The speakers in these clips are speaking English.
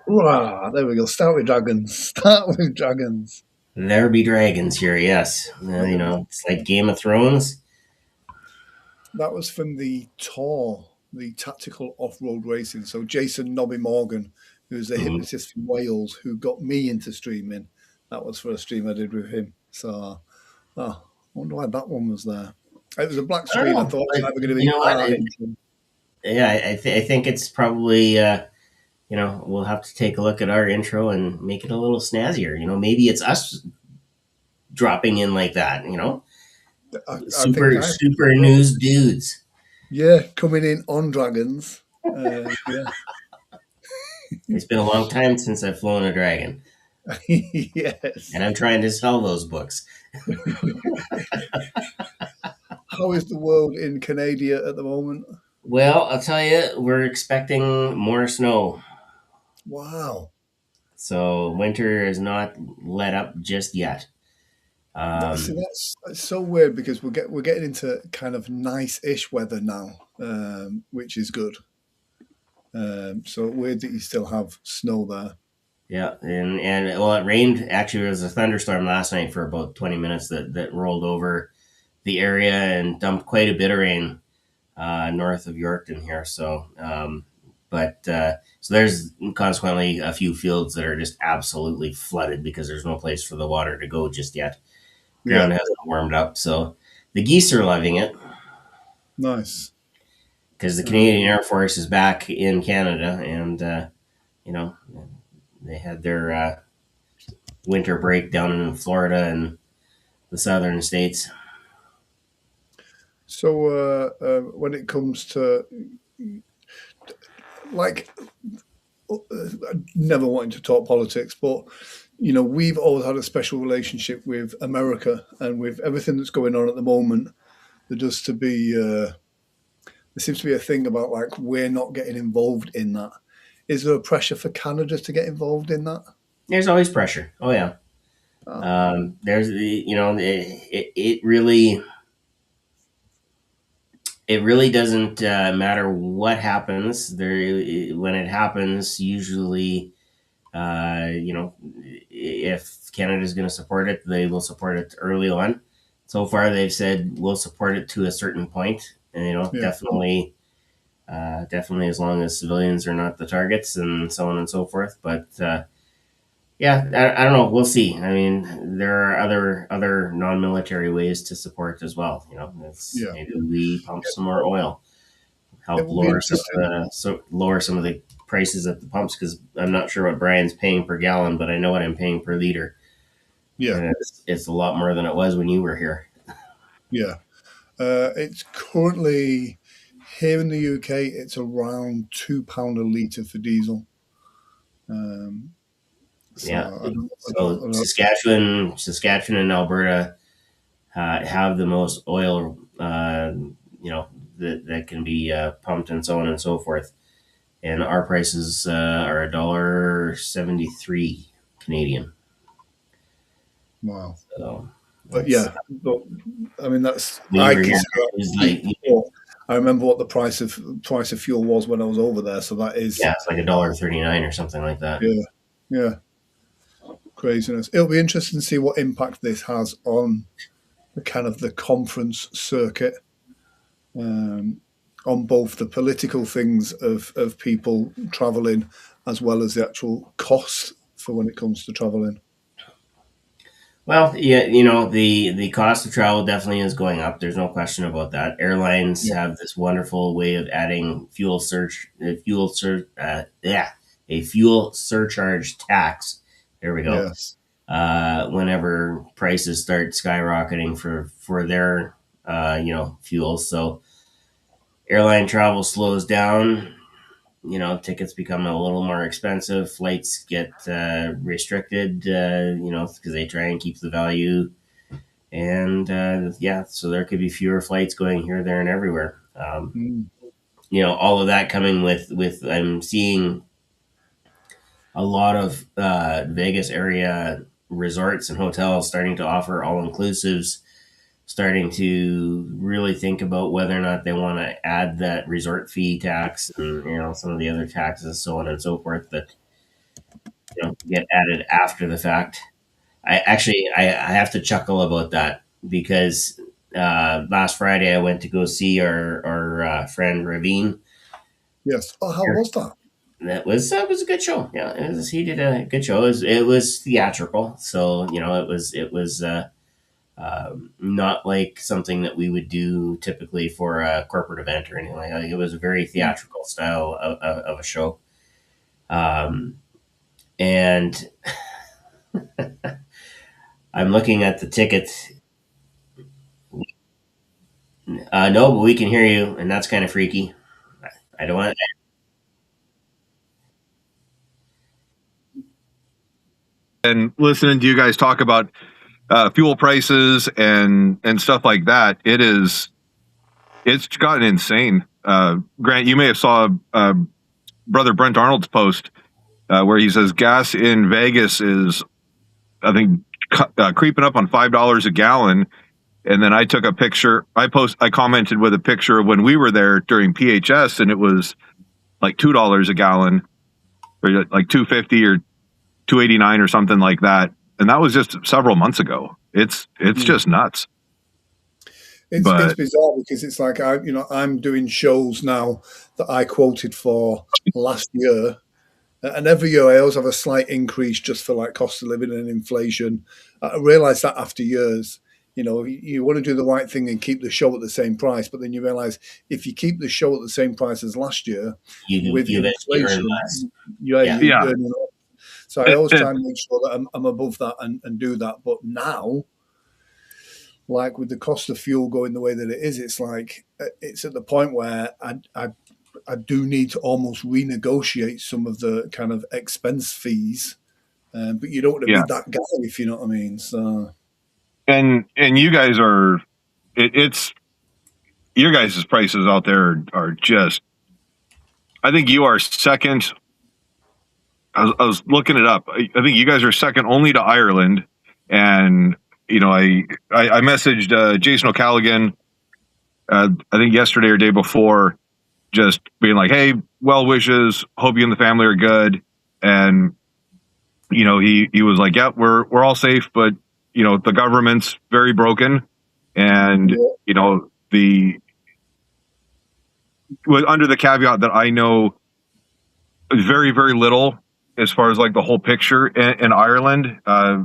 Wow, there we go. Start with dragons. Start with dragons. There be dragons here, yes. It's like Game of Thrones. That was from the Tour, the tactical off-road racing. So Jason Nobby Morgan, who's a Mhm. hypnotist from Wales, who got me into streaming. That was for a stream I did with him. So, I wonder why that one was there. It was a black I don't screen. I know, thought it but was either going to you be know what? art intro. Yeah, I think it's probably we'll have to take a look at our intro and make it a little snazzier. Maybe it's us dropping in like that. I think Super I think super so. news dudes. Yeah, coming in on dragons. Yeah, It's been a long time since I've flown a dragon, and yes. I'm trying to sell those books. How is the world in Canada at the moment? Well, I'll tell you, we're expecting more snow. Wow. So winter is not let up just yet. See, Um, that's so weird because we're getting into kind of nice-ish weather now, which is good. So weird that you still have snow there. yeah, and well, it rained. Actually, there was a thunderstorm last night for about 20 minutes that rolled over the area and dumped quite a bit of rain north of Yorkton here. So there's consequently a few fields that are just absolutely flooded because there's no place for the water to go just yet. Yeah, Ground hasn't warmed up, so the geese are loving it nice. because the Canadian Um, Air Force is back in Canada, and you know they had their winter break down in Florida and the southern states. so when it comes to like never wanting to talk politics, but we've always had a special relationship with America, and with everything that's going on at the moment, there does to be there seems to be a thing about like we're not getting involved in that. Is there a pressure for Canada to get involved in that? There's always pressure. Oh yeah. Oh, There's it really doesn't matter what happens there when it happens. Usually, if Canada is going to support it, they will support it early on. So far, they've said we'll support it to a certain point, and yeah. definitely as long as civilians are not the targets and so on and so forth. But yeah, I don't know. We'll see. I mean, there are other non-military ways to support as well. Yeah. Maybe we pump some more oil, It help will be interesting. lower some of the prices at the pumps because I'm not sure what Brian's paying per gallon, but I know what I'm paying per liter, Yeah. and it's a lot more than it was when you were here. Yeah. It's currently here in the UK. It's around £2 a litre for diesel. Um, so Yeah, I so don't. Saskatchewan, and Alberta have the most oil, that can be pumped and so on and so forth. And our prices are $1.73 Canadian. Wow. So But that's yeah, but I mean that's when you I were here. consider that It was cheap. like But I remember what the price of fuel was when I was over there. So that is yeah, it's like $1.39 or something like that. yeah, yeah, craziness. It'll be interesting to see what impact this has on the kind of the conference circuit, um, on both the political things of people traveling as well as the actual cost for when it comes to traveling. Well, yeah, the cost of travel definitely is going up. There's no question about that. Airlines Yeah. have this wonderful way of adding a fuel surcharge tax. There we go. Yes. Whenever prices start skyrocketing for their fuels, so airline travel slows down. Tickets become a little more expensive. Flights get restricted. Because they try and keep the value, and yeah, so there could be fewer flights going here, there, and everywhere. Mm. All of that coming with I'm seeing a lot of Vegas area resorts and hotels starting to offer all inclusives starting to really think about whether or not they want to add that resort fee tax and some of the other taxes, so on and so forth, that get added after the fact. I have to chuckle about that because last Friday I went to go see our friend Ravine. Yes. Oh, how was that? That was a good show. Yeah, he did a good show. It was theatrical, so it was not like something that we would do typically for a corporate event or anything like that. It was a very theatrical style of a show. Um, and I'm looking at the tickets. No, but we can hear you, and that's kind of freaky. I don't want. And listening to you guys talk about fuel prices and stuff like that, it's gotten insane. Grant, you may have saw brother Brent Arnold's post where he says gas in Vegas is, I think, creeping up on $5 a gallon. And then I took a picture. I commented with a picture of when we were there during PHS, and it was like $2 a gallon, or like 250 or 289 or something like that. And that was just several months ago. It's just nuts. It's bizarre because it's like I'm doing shows now that I quoted for last year, and every year I always have a slight increase just for like cost of living and inflation. I realised that after years, you want to do the right thing and keep the show at the same price, but then you realise if you keep the show at the same price as last year with You eventually earn inflation, less. you're Yeah. earning less. So I always try and make sure that I'm above that and do that. But now, like with the cost of fuel going the way that it is, it's like it's at the point where I do need to almost renegotiate some of the kind of expense fees, but you don't want to be that guy, if you know what I mean. So, and you guys are, it's your guys' prices out there are just. I think you are second. I was looking it up. I think you guys are second only to Ireland, and I messaged Jason O'Callaghan, I think yesterday or day before, just being like, "Hey, well wishes. Hope you and the family are good." And he was like, "Yeah, we're all safe, but the government's very broken, and the under the caveat that I know very very little as far as like the whole picture in Ireland. I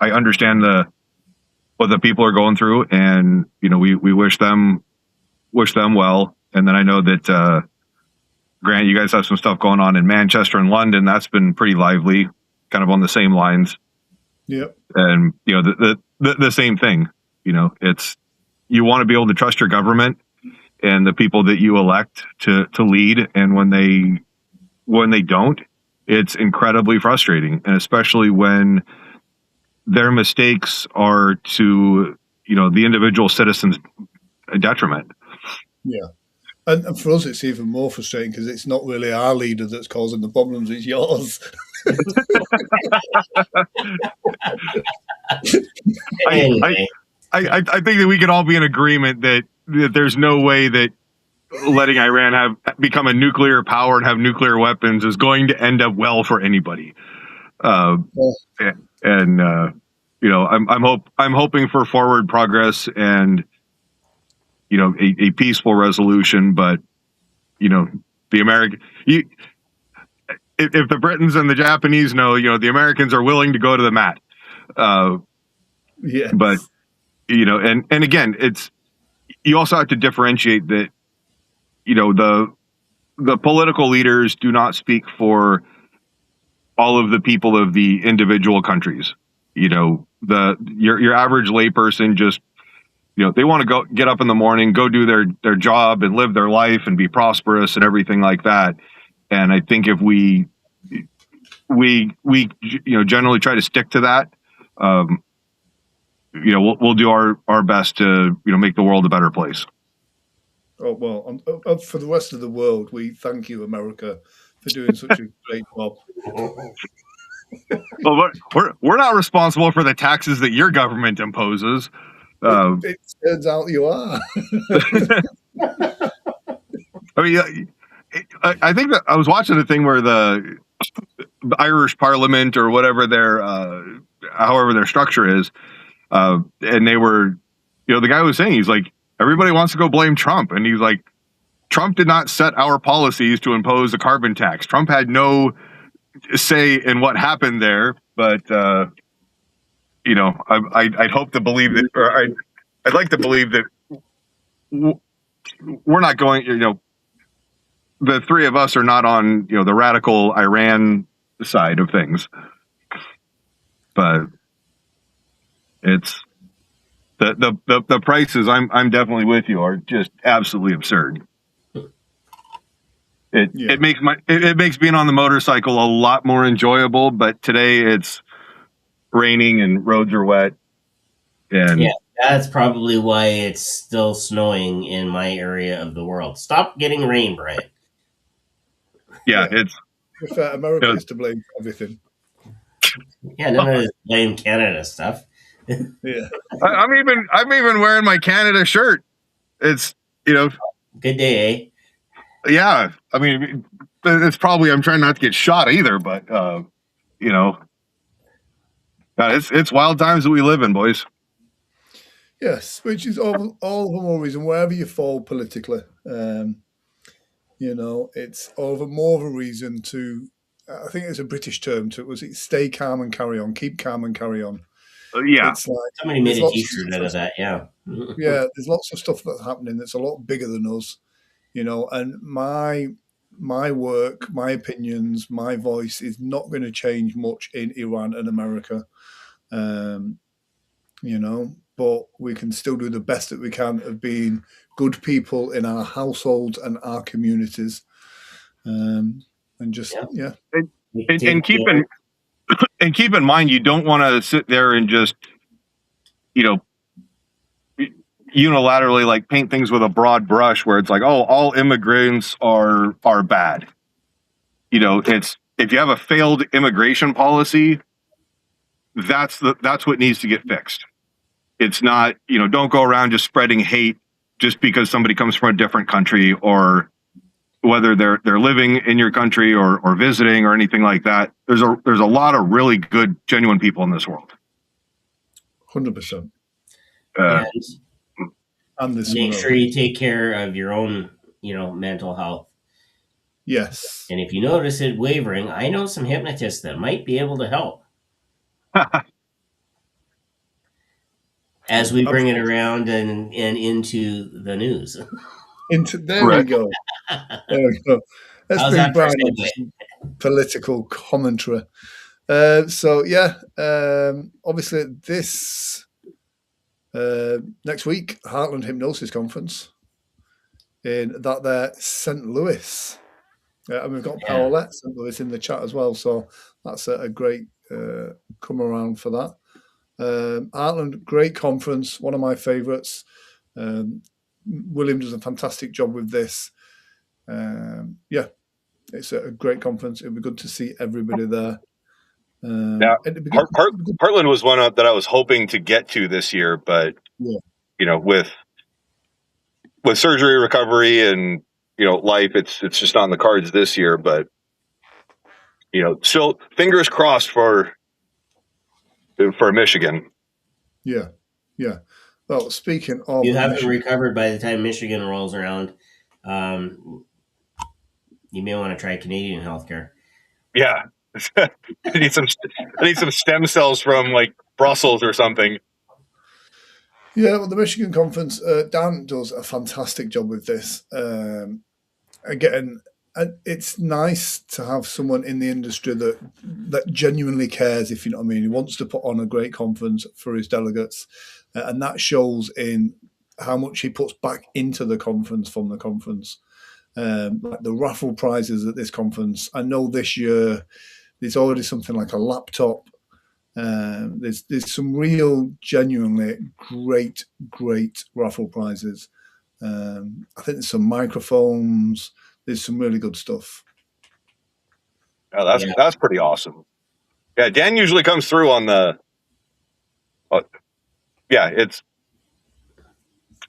understand what the people are going through, and we wish them well. And then I know that Grant, you guys have some stuff going on in Manchester and London. That's been pretty lively, kind of on the same lines. Yep. And the same thing. It's, you want to be able to trust your government and the people that you elect to lead, and when they don't, it's incredibly frustrating, and especially when their mistakes are to the individual citizen's detriment. Yeah. And for us, it's even more frustrating because it's not really our leader that's causing the problems; it's yours. I think that we could all be in agreement that there's no way that letting Iran become a nuclear power and have nuclear weapons is going to end up well for anybody. I'm hoping for forward progress and a peaceful resolution. But the American, if the Britons and the Japanese know, the Americans are willing to go to the mat. Yeah. But and again, you also have to differentiate that the political leaders do not speak for all of the people of the individual countries. Your average layperson just they want to go get up in the morning, go do their job and live their life and be prosperous and everything like that. And I think if we generally try to stick to that, we'll do our best to make the world a better place. Oh, well, for the rest of the world, we thank you, America, for doing such a great job. Well, we're not responsible for the taxes that your government imposes. It turns out you are. I mean, I think that I was watching a thing where the Irish Parliament or whatever their, however their structure is, and they were, the guy was saying, he's like, everybody wants to go blame Trump, and he's like, Trump did not set our policies to impose a carbon tax. Trump had no say in what happened there, but I'd hope to believe that, or I'd like to believe that we're not going. The three of us are not on the radical Iran side of things, but it's the prices. I'm definitely with you. Are just absolutely absurd. It makes being on the motorcycle a lot more enjoyable, but today it's raining and roads are wet. And yeah, that's probably why it's still snowing in my area of the world. Stop getting rain, Brian. Yeah, America is to blame for everything. Yeah, none of this blame Canada stuff. Yeah, I'm even wearing my Canada shirt. It's good day, eh? Yeah, I mean, it's probably, I'm trying not to get shot either, but it's wild times that we live in, boys. yes, which is all the more reason wherever you fall politically, it's all the more of a reason to. I think it's a British term to it. Was it stay calm and carry on? Keep calm and carry on. Yeah, It's like somebody made a T-shirt out of that. Yeah, yeah. There's lots of stuff that's happening that's a lot bigger than us, And my work, my opinions, my voice is not going to change much in Iran and America. But we can still do the best that we can of being good people in our households and our communities, and just And keep in mind, you don't want to sit there and just unilaterally like paint things with a broad brush where it's like, oh, all immigrants are bad. It's, if you have a failed immigration policy, that's what needs to get fixed. It's not, don't go around just spreading hate just because somebody comes from a different country, or whether they're living in your country or visiting or anything like that. There's a lot of really good, genuine people in this world. 100%. And make sure you take care of your own, mental health. Yes. And if you notice it wavering, I know some hypnotists that might be able to help. As we bring it around and into the news. There we go. Let's bring Brian into some political commentary. Obviously this next week, Heartland Hypnosis Conference in there St. Louis. And we've got Paulette St. Louis in the chat as well, so that's a great come around for that. Heartland, great conference, one of my favourites. William does a fantastic job with this. It's a great conference. It'll be good to see everybody there. Heartland was one that I was hoping to get to this year, but with surgery recovery and life, it's just on the cards this year. But still fingers crossed for Michigan. Yeah. Well, speaking of, you haven't recovered by the time Michigan rolls around. You may want to try Canadian healthcare. Yeah, I need some stem cells from like Brussels or something. Yeah, well, the Michigan conference, Dan does a fantastic job with this. Again, it's nice to have someone in the industry that genuinely cares, if you know what I mean. He wants to put on a great conference for his delegates, and that shows in how much he puts back into the conference from the conference. Like the raffle prizes at this conference, I know this year there's already something like a laptop. There's some real, genuinely great raffle prizes. I think there's some microphones. There's some really good stuff. Oh, that's pretty awesome. Yeah, Dan usually comes through on the. It's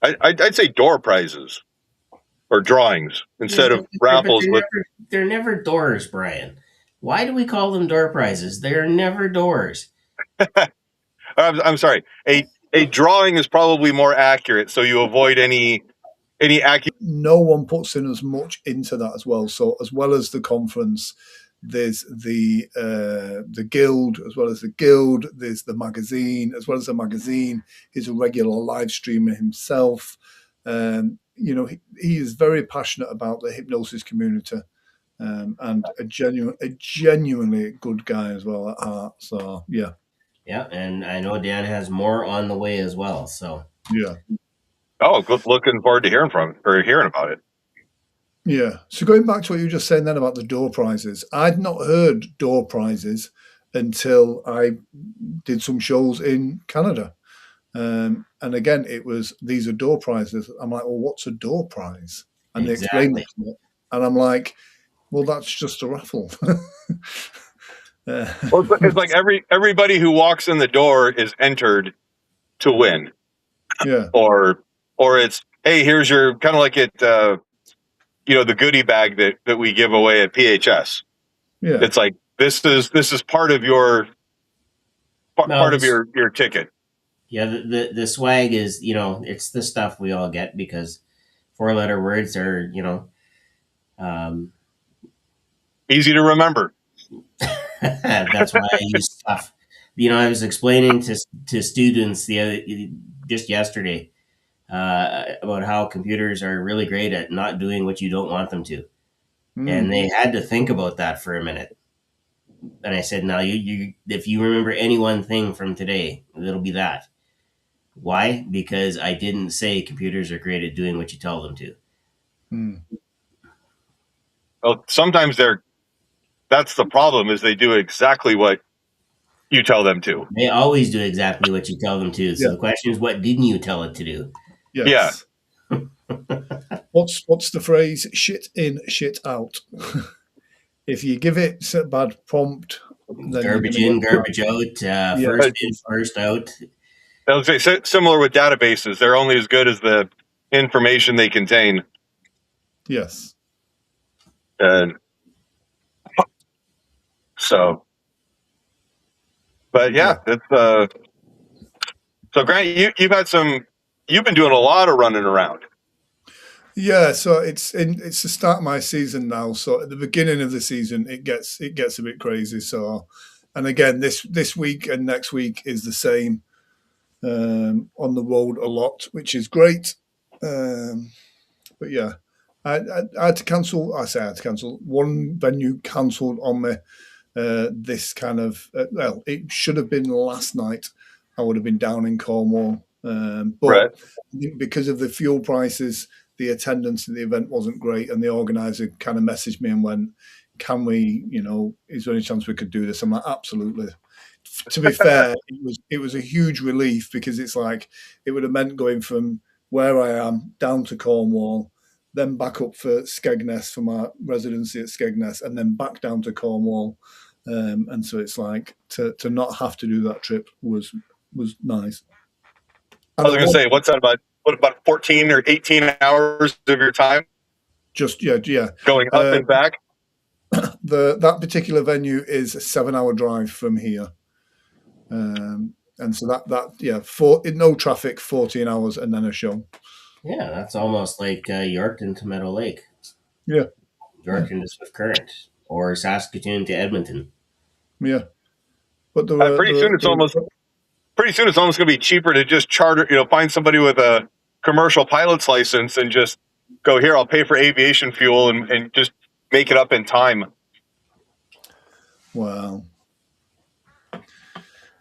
I'd say door prizes or drawings instead of raffles. But they're never doors, Brian. Why do we call them door prizes? They're never doors. I'm sorry. A drawing is probably more accurate, so you avoid any accurate. No one puts in as much into that as well. So as well as the conference, there's the guild. As well as the guild, there's the magazine. As well as the magazine, he's a regular live streamer himself. You know, he is very passionate about the hypnosis community, and a genuinely good guy as well at heart. So yeah. Yeah, and I know Dan has more on the way as well. So Yeah. Oh, good. Looking forward to hearing about it. Yeah. So going back to what you were just saying then about the door prizes, I'd not heard door prizes until I did some shows in Canada. And again, it was, these are door prizes. I'm like, well, what's a door prize? And they explained it to me. And I'm like, well, that's just a raffle. Well, it's like everybody who walks in the door is entered to win. Yeah. Or it's, hey, here's your kind of like it, the goodie bag that we give away at PHS. Yeah. It's like this is part of your your ticket. Yeah, the swag is, it's the stuff we all get because 4-letter words are, easy to remember. That's why I use stuff. I was explaining to students just yesterday about how computers are really great at not doing what you don't want them to, and they had to think about that for a minute. And I said, "Now, you if you remember any one thing from today, it'll be that. Why? Because I didn't say computers are great at doing what you tell them to." Well, sometimes that's the problem, is they do exactly what you tell them to. They always do exactly what you tell them to. So the question is, what didn't you tell it to do? Yes. Yeah. What's the phrase? Shit in, shit out. If you give it a bad prompt, then garbage in, garbage out, first in, first out. I would say similar with databases. They're only as good as the information they contain. Yes. And so, but yeah, it's so Grant, you've been doing a lot of running around. Yeah, so it's the start of my season now. So at the beginning of the season, it gets a bit crazy. So, and again, this week and next week is the same. On the road a lot, which is great. But yeah, I had to cancel. I say I had to cancel. One venue cancelled on me. This kind of well, it should have been last night. I would have been down in Cornwall, but right. Because of the fuel prices, the attendance at the event wasn't great, and the organizer kind of messaged me and went, "Can we? Is there any chance we could do this?" I'm like, "Absolutely." To be fair, it was a huge relief, because it's like it would have meant going from where I am down to Cornwall, then back up for Skegness for my residency at Skegness, and then back down to Cornwall. And so it's like to not have to do that trip was nice. And I was going to say, what's that about 14 or 18 hours of your time? Just yeah, going up and back. That particular venue is a 7-hour drive from here. And so no traffic, 14 hours, and then a show. Yeah, that's almost like Yorkton to Meadow Lake. Yeah. Yorkton to Swift Current, or Saskatoon to Edmonton. Yeah. But pretty soon it's almost going to be cheaper to just charter, find somebody with a commercial pilot's license and just go, here, I'll pay for aviation fuel and just make it up in time. Wow.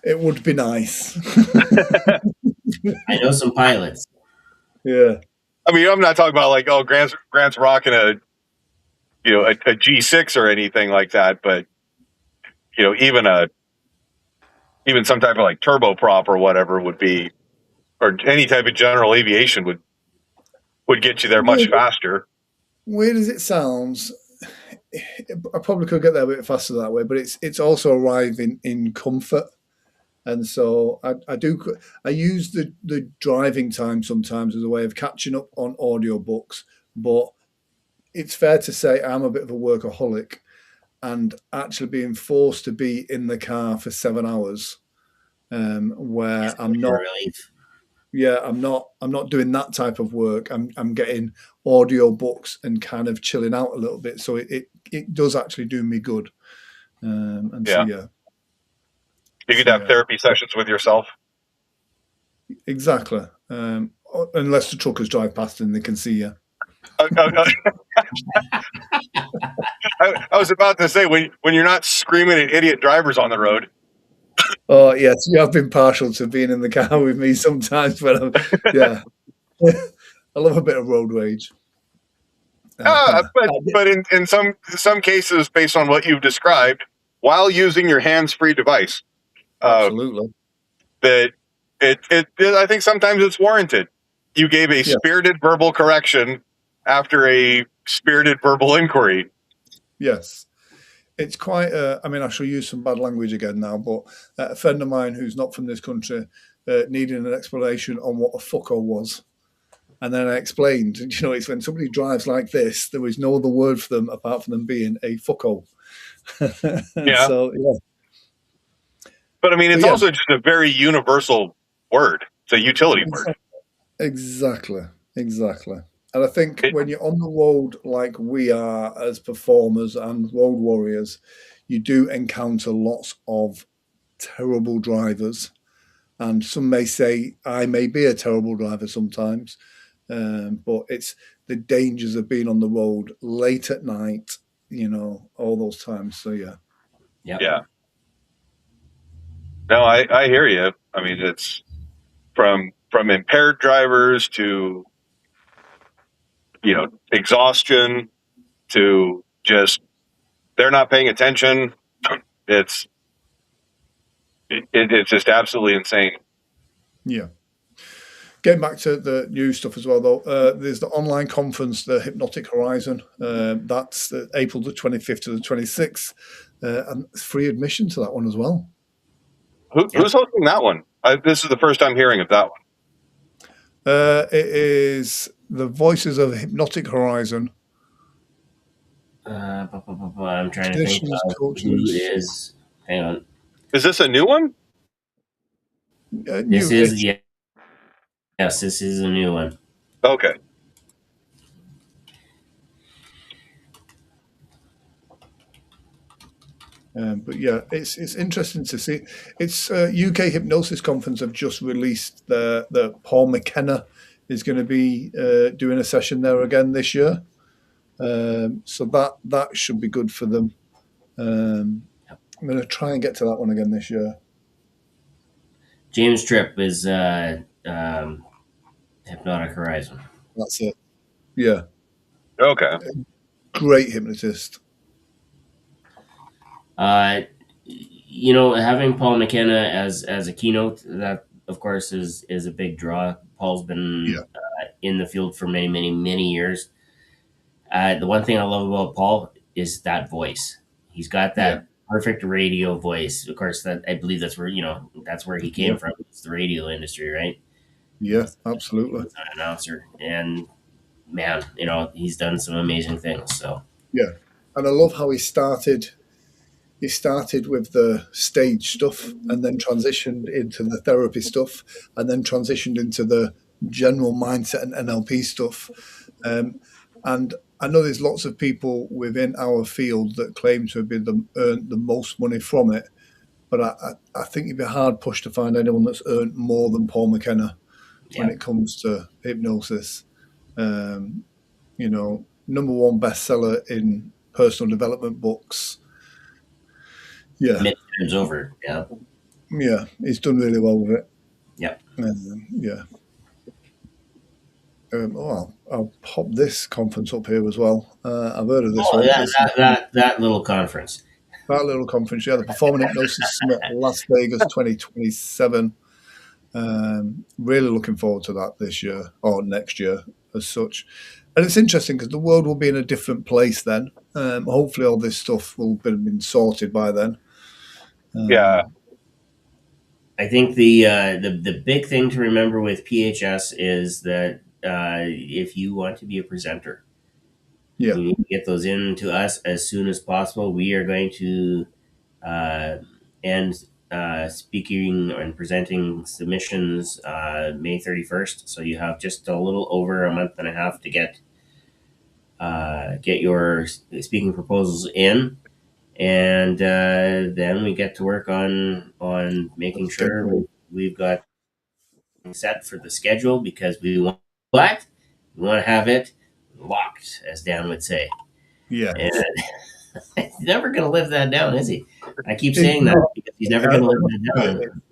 It would be nice. I know some pilots. Yeah. I mean, I'm not talking about like, oh, Grant's rocking a G6 or anything like that, but even some type of like turboprop or whatever would be, or any type of general aviation would get you there much faster. Weird as it sounds, I probably could get there a bit faster that way, but it's also arriving in comfort. And so I use the driving time sometimes as a way of catching up on audiobooks, but it's fair to say I'm a bit of a workaholic, and actually being forced to be in the car for 7 hours, where I'm not, relief. yeah, I'm not doing that type of work. I'm getting audio books and kind of chilling out a little bit. So it does actually do me good. And Yeah. You could have therapy sessions with yourself. Exactly. Unless the truckers drive past and they can see you. I was about to say, when you're not screaming at idiot drivers on the road. Oh yes, you have been partial to being in the car with me sometimes, but yeah, I love a bit of road rage. But in some cases, based on what you've described, while using your hands-free device, absolutely, that I think sometimes it's warranted. You gave a spirited verbal correction after a spirited verbal inquiry. Yes. It's quite I mean, I shall use some bad language again now, but a friend of mine who's not from this country needed an explanation on what a fucko was. And then I explained, it's when somebody drives like this, there is no other word for them apart from them being a fucko. Yeah. So, yeah. But I mean, it's also just a very universal word. It's a utility word. Exactly. And I think when you're on the road like we are as performers and road warriors, you do encounter lots of terrible drivers. And some may say I may be a terrible driver sometimes, but it's the dangers of being on the road late at night, all those times. So, yeah. Yeah. No, I hear you. I mean, it's from impaired drivers to exhaustion to just they're not paying attention. It's just absolutely insane. Yeah. Getting back to the new stuff as well, though, there's the online conference, the Hypnotic Horizon. That's April the 25th to the 26th, and it's free admission to that one as well. Who's hosting that one? This is the first time hearing of that one. It is the Voices of Hypnotic Horizon. I'm trying to think who is. Hang on. Is this a new one? This is Yes, this is a new one. Okay. But yeah, it's interesting to see. It's UK Hypnosis Conference have just released the Paul McKenna is going to be doing a session there again this year. So that should be good for them. I'm going to try and get to that one again this year. James Tripp is Hypnotic Horizon. That's it. Yeah. Okay. Great hypnotist. Having Paul McKenna as a keynote, that of course is a big draw. Paul's been in the field for many, many, many years. The one thing I love about Paul is that voice. He's got that perfect radio voice. Of course, that I believe that's where he came from. It's the radio industry, right? Yeah, absolutely. He's an announcer, and man, he's done some amazing things. So yeah, and I love how he started. He started with the stage stuff and then transitioned into the therapy stuff and then transitioned into the general mindset and NLP stuff. And I know there's lots of people within our field that claim to have earned the most money from it. But I think you'd be hard pushed to find anyone that's earned more than Paul McKenna when it comes to hypnosis. Number one bestseller in personal development books. Yeah. Many times over. Yeah. Yeah, he's done really well with it. Yep. Yeah. I'll pop this conference up here as well. I've heard of this one. That little conference. That little conference, yeah. The Performing Hypnosis Summit, Las Vegas 2027. Really looking forward to that this year or next year as such. And it's interesting because the world will be in a different place then. Hopefully all this stuff will have been sorted by then. Yeah. I think the big thing to remember with PHS is that if you want to be a presenter, Yeah, you need to get those in to us as soon as possible. We are going to uh, end speaking and presenting submissions May 31st. So you have just a little over a month and a half to get your speaking proposals in, and then we get to work on making sure schedule. we've got set for the schedule, because we want what we want to have it locked, as Dan would say. Yeah, And he's never going to live that down, is he? I keep it's saying that not. because he's never going to live that down.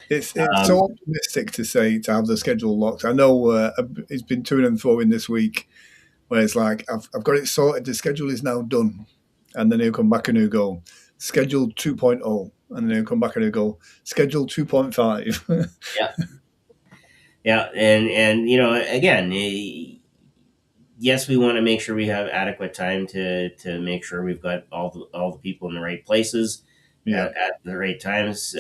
It's Um, so optimistic to say to have the schedule locked. I know it's been to and fro in this week, where it's like I've got it sorted. The schedule is now done, and then he'll come back and he'll go schedule 2.0, and then he'll come back and he'll go schedule 2.5. yeah, yeah, and again, yes, we want to make sure we have adequate time to make sure we've got all the people in the right places Yeah, at the right times.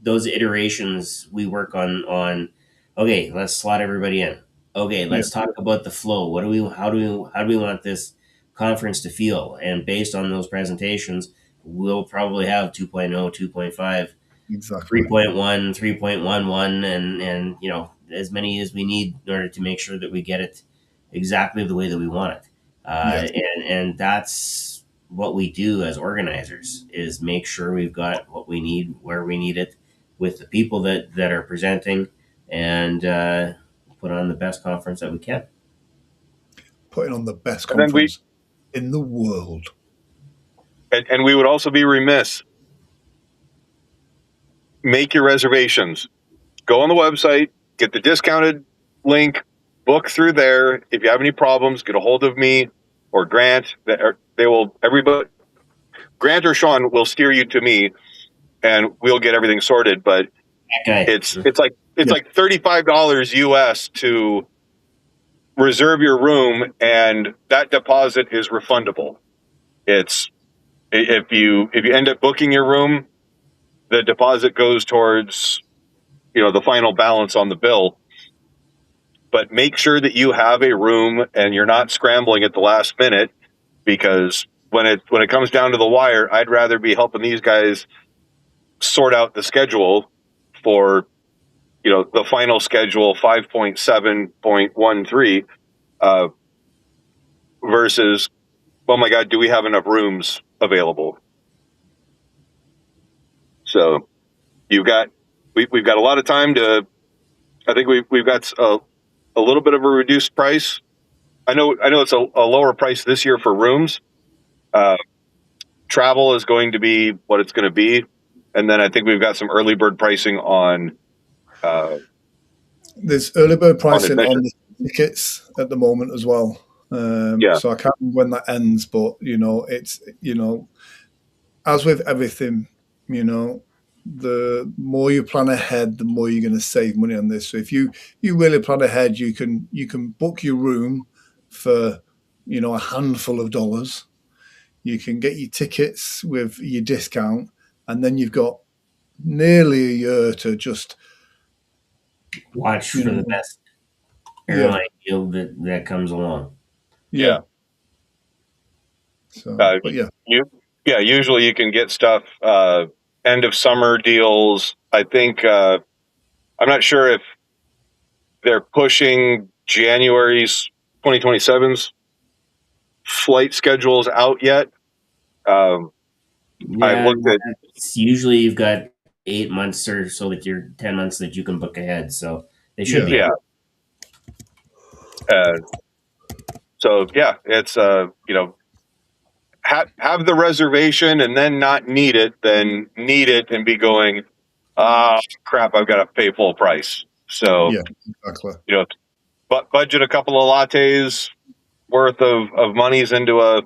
Those iterations we work on. Okay, let's slot everybody in. Okay, yeah, let's talk about the flow. What do we how do we want this conference to feel? And based on those presentations, we'll probably have 2.0, 2.5, exactly. 3.1, 3.11, and as many as we need in order to make sure that we get it exactly the way that we want it. Yes, And that's what we do as organizers, is make sure we've got what we need where we need it, with the people that are presenting, and put on the best conference that we can. putting on the best And then conference in the world. and we would also be remiss. Make your reservations. Go on the website, get the discounted link, book through there. If you have any problems, get a hold of me or Grant. They will everybody. Grant or Sean will steer you to me, and we'll get everything sorted. But That guy. it's Yeah. like $35 US to reserve your room, and that deposit is refundable. It's if you end up booking your room, the deposit goes towards the final balance on the bill. But make sure that you have a room and you're not scrambling at the last minute, because when it comes down to the wire, I'd rather be helping these guys sort out the schedule for the final schedule 5.7.13 versus, oh my God, do we have enough rooms available? So we've got a lot of time to. I think we've got a little bit of a reduced price. I know it's a lower price this year for rooms. Travel is going to be what it's going to be, and then I think we've got some early bird pricing on. There's early bird pricing admission. on the tickets at the moment as well. Yeah. So I can't remember when that ends, but it's as with everything, the more you plan ahead, the more you're going to save money on this. So if you really plan ahead, you can book your room for a handful of dollars. You can get your tickets with your discount, and then you've got nearly a year to just Watch for the best yeah, airline deal that comes along. yeah. So, but yeah, Usually you can get stuff end of summer deals. I think I'm not sure if they're pushing January's 2027's flight schedules out yet. I've Yeah, looked at it's usually you've got 8 months or so, that you're 10 months that you can book ahead. So they should be. yeah. Uh, so yeah, it's have the reservation and then not need it, then need it and be going, crap, I've got to pay full price. So yeah, exactly. But budget a couple of lattes worth of monies into a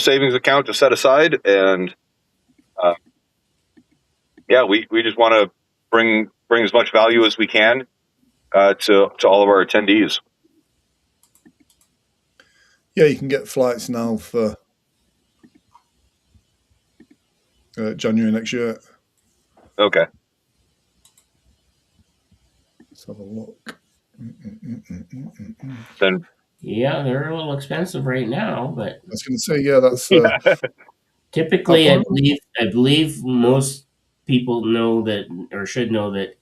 savings account to set aside, and we just want to bring as much value as we can to all of our attendees. Yeah, you can get flights now for January next year. Okay. Let's have a look. Then Yeah, they're a little expensive right now, but I was going to say, yeah, that's typically, how far? I believe most people know that or should know that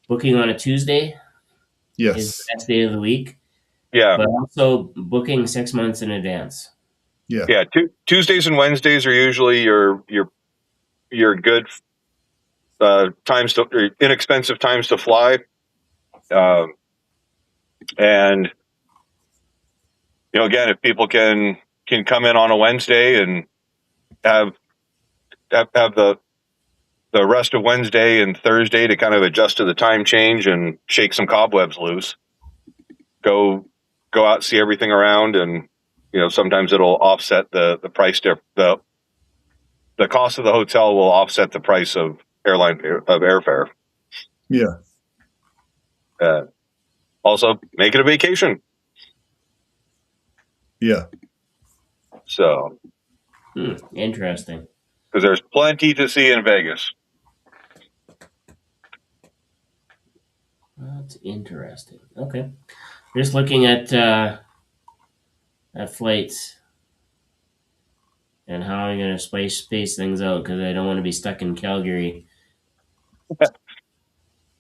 booking on a Tuesday is the Yes, best day of the week, yeah, but also booking 6 months in advance. yeah, yeah. Tuesdays and Wednesdays are usually your good times to or inexpensive times to fly, and again, if people can come in on a Wednesday and have have the rest of Wednesday and Thursday to kind of adjust to the time change and shake some cobwebs loose. Go out, see everything around, and sometimes it'll offset the price the cost of the hotel will offset the price of airfare. yeah, Also, make it a vacation. yeah, So, Interesting. because there's plenty to see in Vegas. That's interesting. Okay, just looking at flights and how I'm going to space things out because I don't want to be stuck in Calgary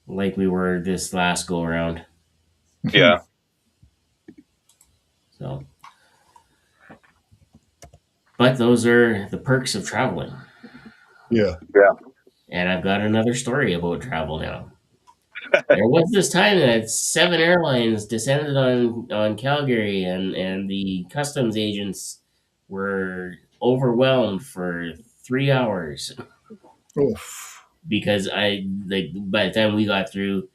like we were this last go around. Yeah, So, but those are the perks of traveling. yeah. And I've got another story about travel now. There was this time that 7 airlines descended on Calgary, and the customs agents were overwhelmed for 3 hours Oof. because by the time we got to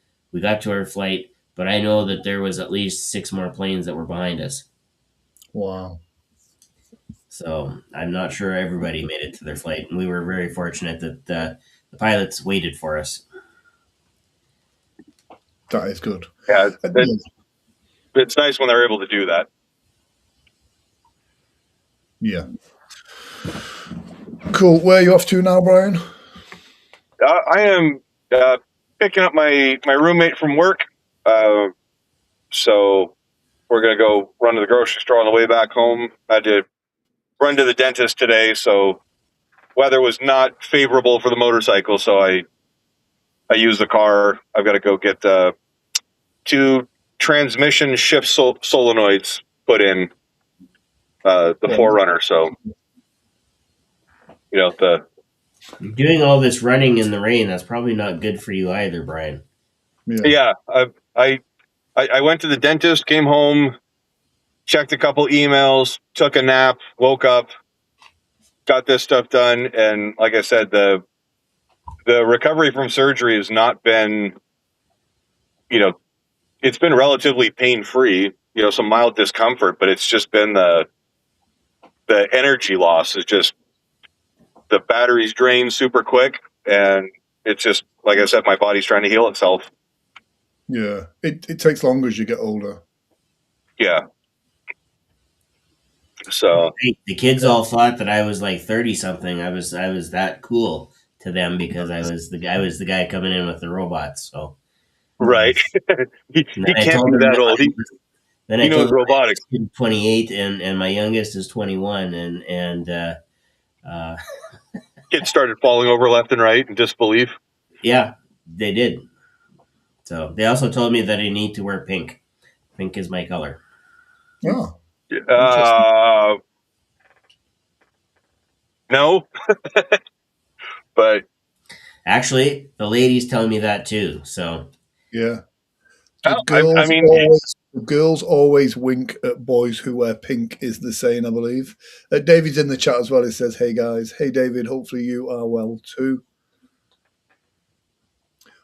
our flight, but I know that there was at least 6 more planes that were behind us. Wow. So I'm not sure everybody made it to their flight, and we were very fortunate that the pilots waited for us. That is good. yeah. Yeah, It's nice when they're able to do that. yeah. Cool. Where are you off to now, Brian? I am picking up my roommate from work, so we're gonna go run to the grocery store on the way back home. I had to run to the dentist today, so weather was not favorable for the motorcycle, so I used the car. I've got to go get 2 transmission shift solenoids put in the Yeah. Forerunner. So the Doing all this running in the rain, that's probably not good for you either, Brian. Yeah. I went to the dentist, came home, checked a couple emails, took a nap, woke up, got this stuff done, and like I said, the recovery from surgery has not been, it's been relatively pain free. Some mild discomfort, but it's just been the energy loss is just the batteries drain super quick, and it's just like I said, my body's trying to heal itself. Yeah. It takes longer as you get older. Yeah. So The kids all thought that I was like 30 something. I was that cool to them because I was the guy coming in with the robots. So right, he I can't told be them that old. then He I told knows them robotics. I'm 28 and my youngest is 21 and Kids started falling over left and right in disbelief. yeah, they did. So they also told me that I need to wear pink. Pink is my color. Oh, No, but Actually, the ladies tell me that too. So yeah. I mean, The girls always wink at boys who wear pink, is the saying, I believe. David's in the chat as well. He says, hey, guys. Hey, David. Hopefully you are well, too.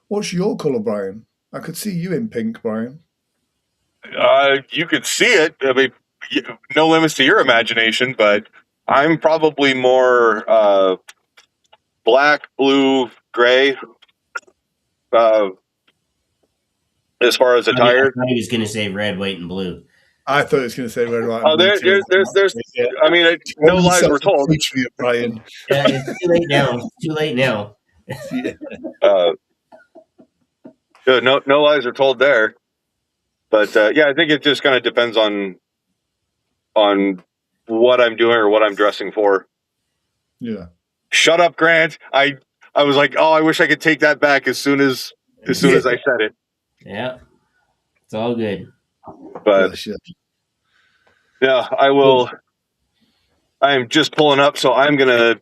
What's your colour, Brian? I could see you in pink, Brian. you could see it. I mean, no limits to your imagination, but I'm probably more black, blue, gray. As far as attire, I thought he was going to say red, white, and blue. I thought he was going to say red, white, oh, and blue. there's. I mean, no lies were told. For you, Brian. Yeah, it's too late now. It's too late now. Yeah. No lies are told there. But yeah, I think it just kind of depends on what I'm doing or what I'm dressing for. Yeah. Shut up, Grant. I was like, oh, I wish I could take that back as soon as I said it. Yeah, it's all good. But Bless you. yeah, I will. I am just pulling up, so I'm gonna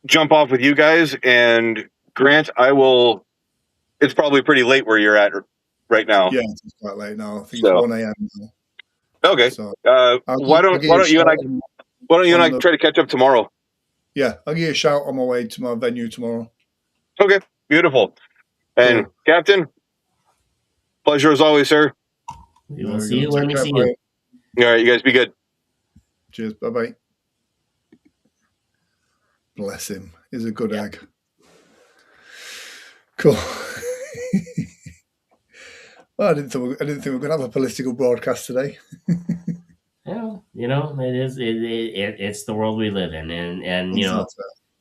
jump off with you guys. And Grant, I will. It's probably pretty late where you're at right now. Yeah, it's quite late now. I think it's So 1 a.m. now. okay. So Why don't you and I try to catch up tomorrow? Yeah, I'll give you a shout on my way to my venue tomorrow. Okay, beautiful. And Cool. Captain, pleasure as always, sir. We will see you when we see you. All right, you guys be good. Cheers. Bye-bye. Bless him. He's a good egg. Cool. Well, I didn't think we were going to have a political broadcast today. Well, it's the world we live in, and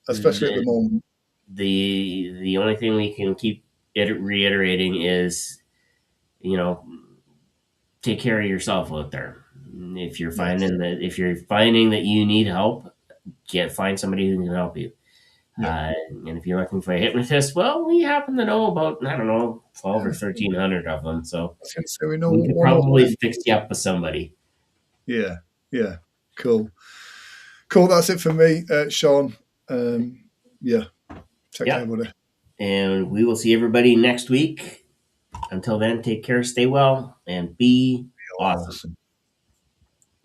especially at the moment. The only thing we can keep reiterating is, take care of yourself out there. If you're finding that you need help, find somebody who can help you. Yeah. And if you're looking for a hypnotist, well, we happen to know about 12 or 1,300 of them, so we could probably fix you up with somebody. Yeah, cool. That's it for me, Sean. Take care, buddy. And we will see everybody next week. Until then, take care, stay well, and be awesome.